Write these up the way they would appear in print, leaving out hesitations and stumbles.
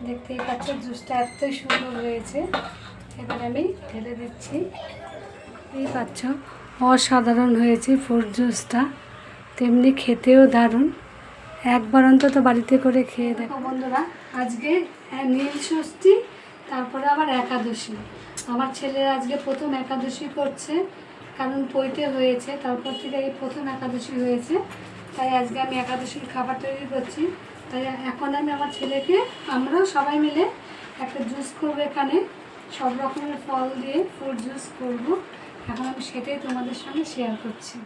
দেখতেই পাচ্ছ জুসটা এতই সুন্দর হয়েছে। এবার আমি ঢেলে দিচ্ছি। এই পাচ্ছ অসাধারণ হয়েছে ফ্রুট জুসটা, তেমনি খেতেও দারুণ। একবার অন্তত বাড়িতে করে খেয়ে দেখো বন্ধুরা। আজকে নীল ষষ্ঠী, তারপরে আবার একাদশী। আমার ছেলে আজকে প্রথম একাদশী করছে, কারণ পৈতে হয়েছে, তারপর থেকে এই প্রথম একাদশী হয়েছে। তাই আজকে আমি একাদশীর খাবার তৈরি করছি। তাই এখন আমি আমার ছেলেকে, আমরা সবাই মিলে একটা জুস করবো। এখানে সব রকমের ফল দিয়ে ফ্রুট জুস করব। এখন আমি সেটাই তোমাদের সঙ্গে শেয়ার করছি।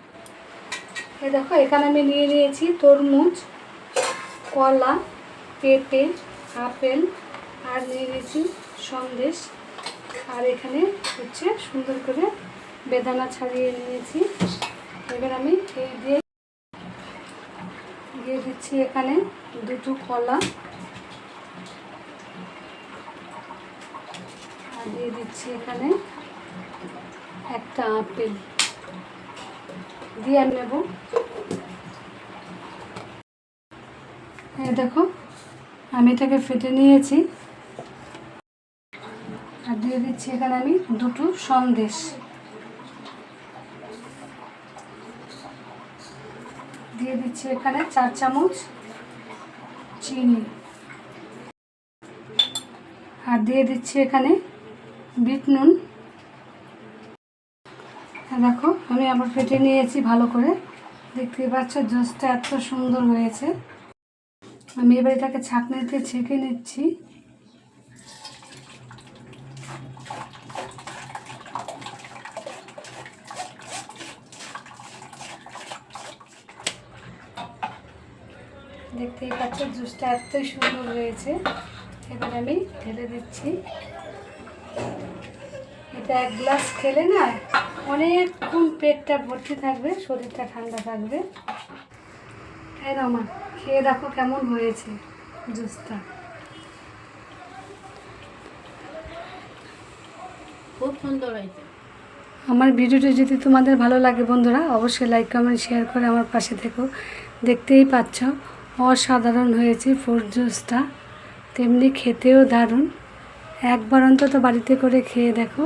এই দেখো, এখানে আমি নিয়ে নিয়েছি তরমুজ, কলা, পেঁপে, আপেল, আর নিয়ে নিয়েছি সন্দেশ। আর এখানে হচ্ছে সুন্দর করে বেদানা ছাড়িয়ে নিয়েছি। এবার আমি এই দিয়ে দিচ্ছি এখানে দুটো কলা, আর দিয়ে দিচ্ছি এখানে একটা আপেল দিয়ে নেব। দেখো, আমি এটাকে ফেটে নিয়েছি। আর দিয়ে দিচ্ছি এখানে আমি দুটো সন্দেশ, দিয়ে দিচ্ছি এখানে 4 চামচ চিনি, আর দিয়ে দিচ্ছি এখানে বিট নুন। দেখো, আমি আবার ফেটে নিয়েছি ভালো করে। দেখতেই পাচ্ছ জুসটা এত সুন্দর হয়েছে। আমি এবার এটাকে ছাঁকনিতে ছেঁকে নিচ্ছি। দেখতেই পাচ্ছ জুসটা এতই সুন্দর হয়েছে। এবার আমি ঢেলে দিচ্ছি। এটা 1 গ্লাস খেলে না অনেকক্ষণ পেটটা ভর্তি থাকবে, শরীরটা ঠান্ডা থাকবে। এই রমা, খেয়ে দেখো কেমন হয়েছে জুসটা। খুব সুন্দর হয়েছে। আমার ভিডিওটি যদি তোমাদের ভালো লাগে বন্ধুরা, অবশ্যই লাইক কমেন্ট শেয়ার করে আমার পাশে থেকো। দেখতেই পাচ্ছ অসাধারণ হয়েছে ফ্রুট জুসটা, তেমনি খেতেও দারুণ। একবার অন্তত বাড়িতে করে খেয়ে দেখো।